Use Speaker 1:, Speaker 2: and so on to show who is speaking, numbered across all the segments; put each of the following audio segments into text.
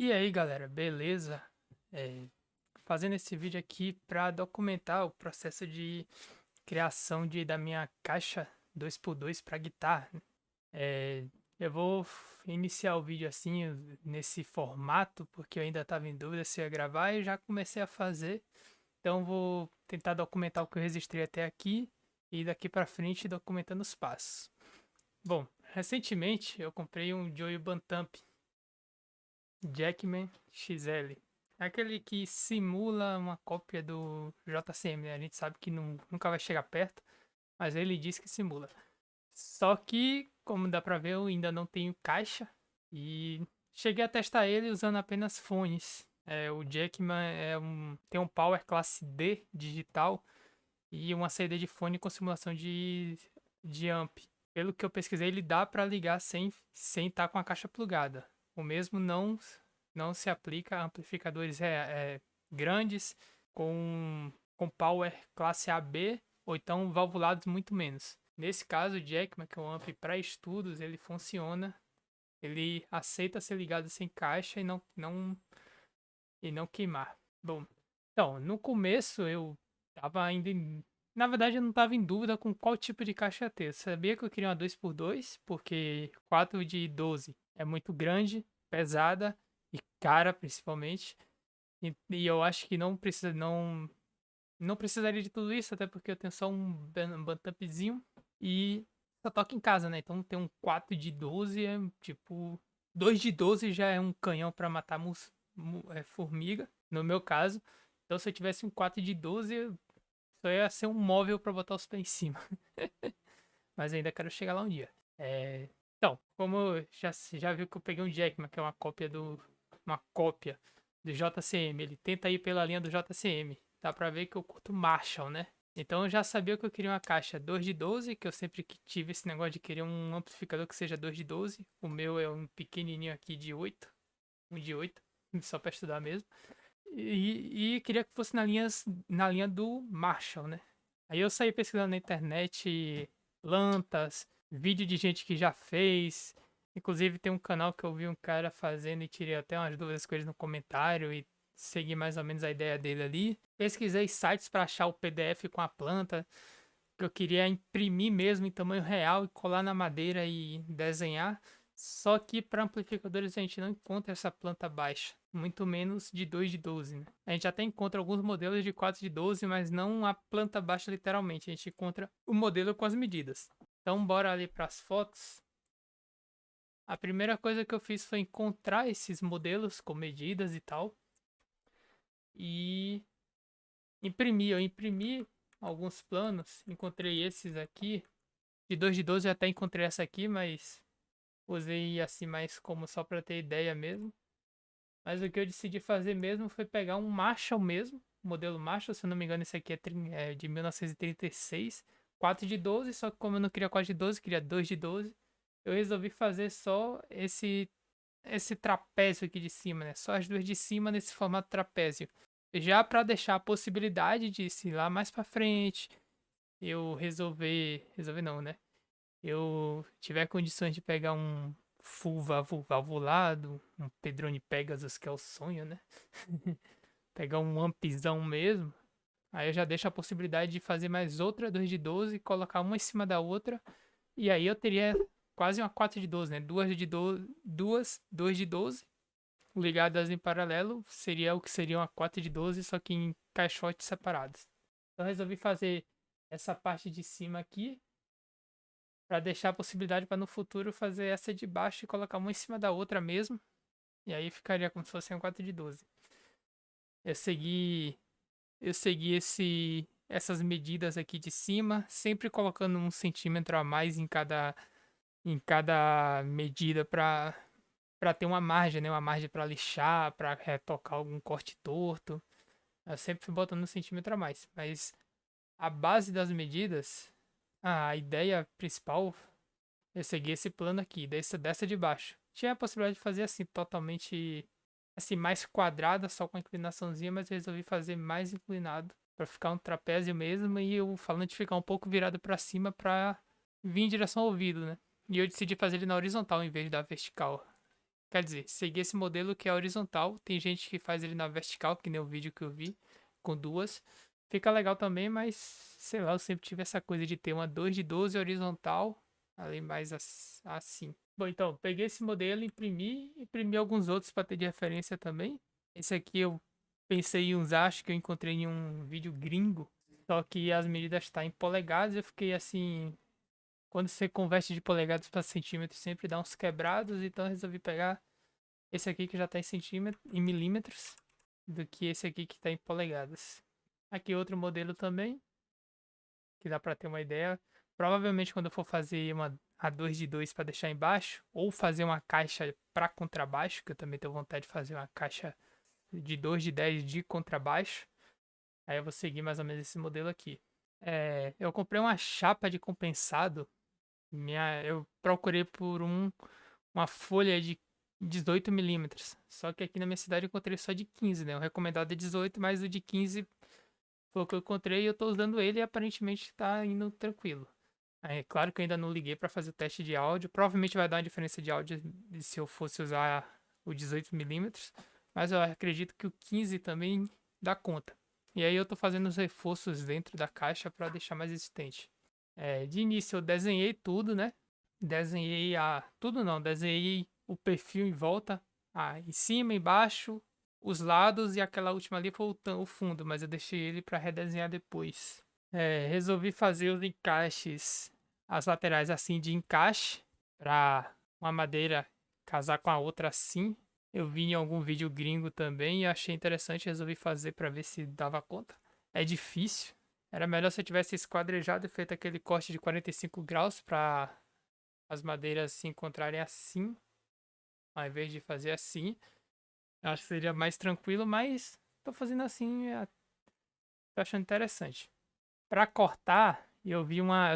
Speaker 1: E aí galera, beleza? É, Fazendo esse vídeo aqui para documentar o processo de criação da minha caixa 2x2 para guitarra. É, eu vou iniciar o vídeo assim, nesse formato, porque eu ainda estava em dúvida se ia gravar e já comecei a fazer. Então vou tentar documentar o que eu registrei até aqui e daqui para frente documentando os passos. Bom, recentemente eu comprei um Joey Bantamp Jackman XL. É aquele que simula uma cópia do JCM, né? A gente sabe que nunca vai chegar perto, mas ele diz que simula. Só que, como dá pra ver, eu ainda não tenho caixa e cheguei a testar ele usando apenas fones. O Jackman tem um power classe D digital e uma saída de fone com simulação de amp. Pelo que eu pesquisei, ele dá para ligar sem estar com a caixa plugada. O mesmo não se aplica a amplificadores grandes com power classe AB ou então valvulados muito menos. Nesse caso, o Jackman, que é um amp para estudos, ele funciona, ele aceita ser ligado sem caixa e não queimar. Bom, então, no começo eu tava ainda em... Na verdade, eu não tava em dúvida com qual tipo de caixa ia ter. Eu sabia que eu queria uma 2x2, porque 4 de 12 é muito grande, pesada e cara, principalmente. E eu acho que não precisaria de tudo isso, até porque eu tenho só um Bantampzinho e só toco em casa, né? Então ter um 4 de 12 é tipo... 2 de 12 já é um canhão pra matar formiga, no meu caso. Então se eu tivesse um 4 de 12, só ia ser um móvel pra botar os pés em cima. Mas ainda quero chegar lá um dia. Então, como já viu que eu peguei um Jackman, que é uma cópia do JCM. Ele tenta ir pela linha do JCM. Dá pra ver que eu curto Marshall, né? Então eu já sabia que eu queria uma caixa 2 de 12, que eu sempre tive esse negócio de querer um amplificador que seja 2 de 12. O meu é um pequenininho aqui de 8, um de 8, só pra estudar mesmo. E queria que fosse na linha do Marshall, né? Aí eu saí pesquisando na internet plantas, vídeo de gente que já fez. Inclusive tem um canal que eu vi um cara fazendo e tirei até umas dúvidas com ele no comentário e segui mais ou menos a ideia dele ali. Pesquisei sites para achar o PDF com a planta que eu queria imprimir mesmo em tamanho real e colar na madeira e desenhar. Só que para amplificadores a gente não encontra essa planta baixa, muito menos de 2 de 12, né? A gente até encontra alguns modelos de 4 de 12, mas não a planta baixa literalmente. A gente encontra o modelo com as medidas. Então bora ali para as fotos. A primeira coisa que eu fiz foi encontrar esses modelos com medidas e tal. E imprimir. Eu imprimi alguns planos. Encontrei esses aqui. De 2 de 12 eu até encontrei essa aqui, mas usei assim mais como só para ter ideia mesmo. Mas o que eu decidi fazer mesmo foi pegar um Marshall mesmo, modelo Marshall, se eu não me engano esse aqui é de 1936, 4 de 12, só que como eu não queria 4 de 12, queria 2 de 12, eu resolvi fazer só esse trapézio aqui de cima, né? Só as duas de cima nesse formato trapézio. Já para deixar a possibilidade de, se lá mais para frente, eu resolver não, né? Eu tiver condições de pegar um full valvulado, um Pedrone Pegasus, que é o sonho, né? Pegar um ampzão mesmo. Aí eu já deixo a possibilidade de fazer mais outra 2 de 12, colocar uma em cima da outra. E aí eu teria quase uma 4 de 12, né? Duas 2 de 12 ligadas em paralelo. Seria o que seria uma 4 de 12, só que em caixotes separados. Então eu resolvi fazer essa parte de cima aqui para deixar a possibilidade para no futuro fazer essa de baixo e colocar uma em cima da outra mesmo. E aí ficaria como se fosse um 4 de 12. Eu segui, eu segui essas medidas aqui de cima, sempre colocando 1 centímetro a mais em cada medida para ter uma margem, né? Uma margem para lixar, para retocar algum corte torto. Eu sempre fui botando 1 centímetro a mais. Mas a base das medidas, a ideia principal, eu segui esse plano aqui, dessa de baixo. Tinha a possibilidade de fazer assim, totalmente assim, mais quadrada, só com a inclinaçãozinha, mas eu resolvi fazer mais inclinado para ficar um trapézio mesmo e o falante ficar um pouco virado para cima para vir em direção ao ouvido, né? E eu decidi fazer ele na horizontal em vez da vertical. Quer dizer, seguir esse modelo que é horizontal. Tem gente que faz ele na vertical, que nem o vídeo que eu vi, com duas. Fica legal também, mas sei lá, eu sempre tive essa coisa de ter uma 2 de 12 horizontal, ali mais assim. Bom, então, peguei esse modelo, imprimi alguns outros para ter de referência também. Esse aqui eu pensei em usar, acho que eu encontrei em um vídeo gringo, só que as medidas estão em polegadas, eu fiquei assim, quando você converte de polegadas para centímetros, sempre dá uns quebrados, então eu resolvi pegar esse aqui que já está em centímetros, em milímetros, do que esse aqui que está em polegadas. Aqui outro modelo também, que dá para ter uma ideia. Provavelmente quando eu for fazer uma A2 de 2 para deixar embaixo, ou fazer uma caixa para contrabaixo, que eu também tenho vontade de fazer uma caixa de 2 de 10 de contrabaixo. Aí eu vou seguir mais ou menos esse modelo aqui. Eu comprei uma chapa de compensado. Eu procurei por uma folha de 18 milímetros. Só que aqui na minha cidade eu encontrei só de 15, né? O recomendado é 18, mas o de 15 foi o que eu encontrei e eu tô usando ele e aparentemente tá indo tranquilo. É claro que eu ainda não liguei para fazer o teste de áudio. Provavelmente vai dar uma diferença de áudio se eu fosse usar o 18 milímetros. Mas eu acredito que o 15 também dá conta. E aí eu tô fazendo os reforços dentro da caixa para deixar mais resistente. De início eu desenhei tudo, né? Desenhei tudo não, desenhei o perfil em volta, em cima, embaixo, os lados e aquela última ali foi o fundo, mas eu deixei ele para redesenhar depois. Resolvi fazer os encaixes, as laterais assim de encaixe, para uma madeira casar com a outra assim. Eu vi em algum vídeo gringo também e achei interessante, resolvi fazer para ver se dava conta. É difícil. Era melhor se eu tivesse esquadrejado e feito aquele corte de 45 graus para as madeiras se encontrarem assim, ao invés de fazer assim. Eu acho que seria mais tranquilo, mas tô fazendo assim, tô achando interessante. Para cortar, eu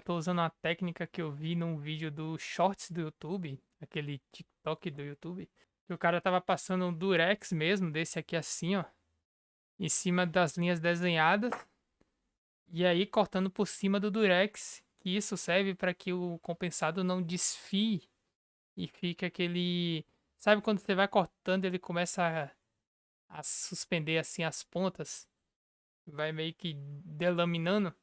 Speaker 1: tô usando uma técnica que eu vi num vídeo do Shorts do YouTube, aquele TikTok do YouTube, que o cara tava passando um durex mesmo, desse aqui assim, ó, em cima das linhas desenhadas, e aí cortando por cima do durex, que isso serve para que o compensado não desfie e fique aquele, sabe quando você vai cortando, ele começa a suspender assim as pontas, vai meio que delaminando.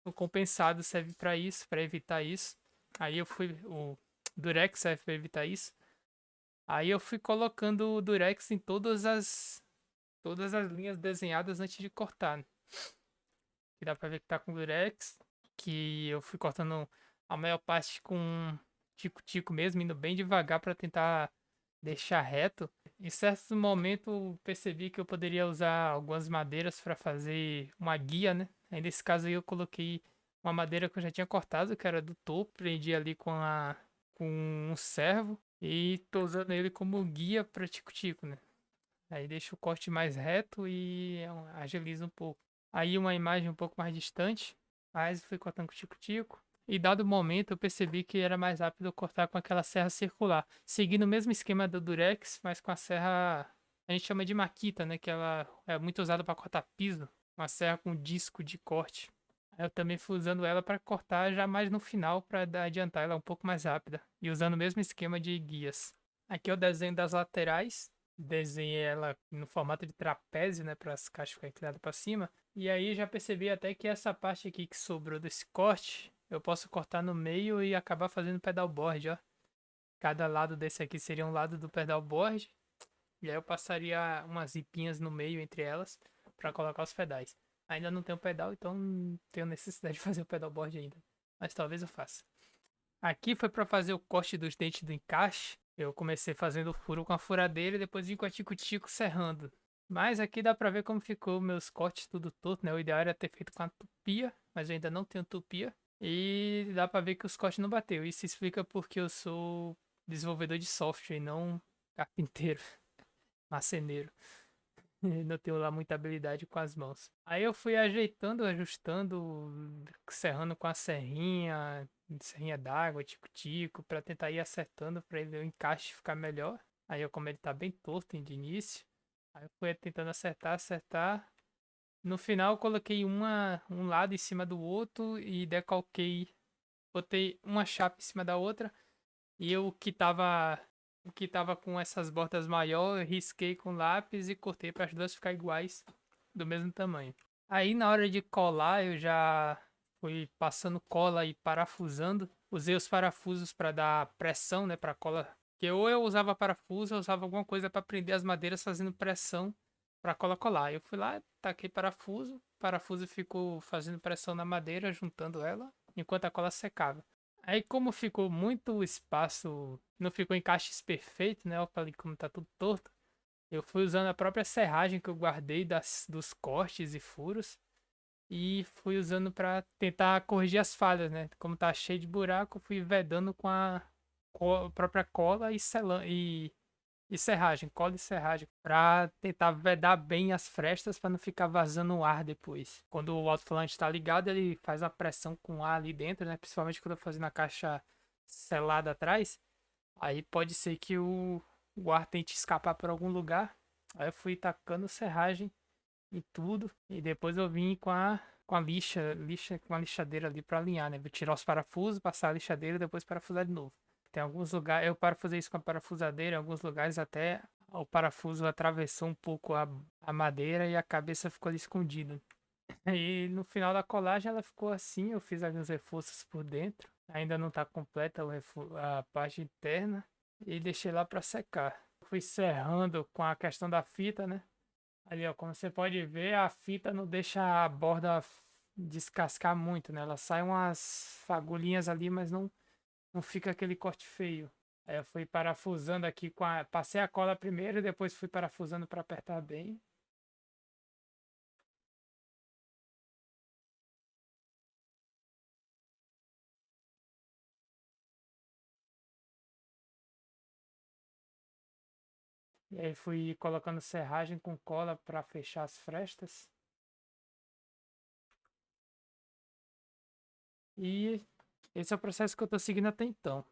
Speaker 1: O compensado serve para isso, para evitar isso. Aí eu fui. O Durex serve para evitar isso. Aí eu fui colocando o Durex em todas as linhas desenhadas antes de cortar, né? Que dá pra ver que tá com Durex. Que eu fui cortando a maior parte com tico-tico mesmo, indo bem devagar para tentar deixar reto. Em certo momento percebi que eu poderia usar algumas madeiras para fazer uma guia, né? Aí nesse caso aí eu coloquei uma madeira que eu já tinha cortado, que era do topo, prendi ali com um servo e tô usando ele como guia para tico-tico, né? Aí deixa o corte mais reto e agiliza um pouco. Aí uma imagem um pouco mais distante, mas fui cortando com tico-tico. E dado o momento eu percebi que era mais rápido eu cortar com aquela serra circular. Seguindo o mesmo esquema do Durex, mas com a serra, a gente chama de Makita, né? Que ela é muito usada para cortar piso. Uma serra com disco de corte. Aí eu também fui usando ela para cortar já mais no final, para adiantar ela um pouco mais rápida. E usando o mesmo esquema de guias. Aqui é o desenho das laterais. Desenhei ela no formato de trapézio, né? Para as caixas ficarem inclinadas para cima. E aí já percebi até que essa parte aqui que sobrou desse corte, eu posso cortar no meio e acabar fazendo pedalboard, ó. Cada lado desse aqui seria um lado do pedalboard. E aí eu passaria umas zipinhas no meio entre elas para colocar os pedais. Ainda não tenho pedal, então não tenho necessidade de fazer o pedalboard ainda. Mas talvez eu faça. Aqui foi para fazer o corte dos dentes do encaixe. Eu comecei fazendo o furo com a furadeira e depois vim com a tico-tico serrando. Mas aqui dá pra ver como ficou meus cortes tudo torto, né? O ideal era ter feito com a tupia, mas eu ainda não tenho tupia. E dá pra ver que os cortes não bateu. Isso explica porque eu sou desenvolvedor de software e não carpinteiro, marceneiro. Não tenho lá muita habilidade com as mãos. Aí eu fui ajeitando, ajustando, serrando com a serrinha d'água, tico-tico, pra tentar ir acertando pra ele o encaixe ficar melhor. Aí eu, como ele tá bem torto de início, aí eu fui tentando acertar. No final eu coloquei um lado em cima do outro e decalquei, botei uma chapa em cima da outra e eu que tava o que tava com essas bordas maiores, eu risquei com lápis e cortei para as duas ficar iguais, do mesmo tamanho. Aí na hora de colar, eu já fui passando cola e parafusando. Usei os parafusos para dar pressão, né, para cola. Porque ou eu usava parafuso, ou eu usava alguma coisa para prender as madeiras fazendo pressão para cola colar. Eu fui lá, taquei parafuso, o parafuso ficou fazendo pressão na madeira, juntando ela, enquanto a cola secava. Aí como ficou muito espaço, não ficou encaixes perfeitos, né? Eu falei como tá tudo torto. Eu fui usando a própria serragem que eu guardei dos cortes e furos e fui usando para tentar corrigir as falhas, né? Como tá cheio de buraco, eu fui vedando com a própria cola e serragem, cola e serragem, para tentar vedar bem as frestas para não ficar vazando ar depois. Quando o alto-falante está ligado, ele faz uma pressão com ar ali dentro, né? Principalmente quando eu fazendo a caixa selada atrás. Aí pode ser que o ar tente escapar por algum lugar. Aí eu fui tacando serragem e tudo. E depois eu vim com a com a lixadeira ali para alinhar, né? Vou tirar os parafusos, passar a lixadeira e depois parafusar de novo. Tem alguns lugares, eu parafusei isso com a parafusadeira, em alguns lugares até o parafuso atravessou um pouco a madeira e a cabeça ficou ali escondida. E no final da colagem ela ficou assim, eu fiz alguns reforços por dentro. Ainda não está completa a parte interna e deixei lá para secar. Fui serrando com a questão da fita, né? Ali, ó, como você pode ver, a fita não deixa a borda descascar muito, né? Ela sai umas fagulhinhas ali, mas não fica aquele corte feio. Aí eu fui parafusando aqui passei a cola primeiro e depois fui parafusando para apertar bem. E aí fui colocando serragem com cola para fechar as frestas. E esse é o processo que eu tô seguindo até então.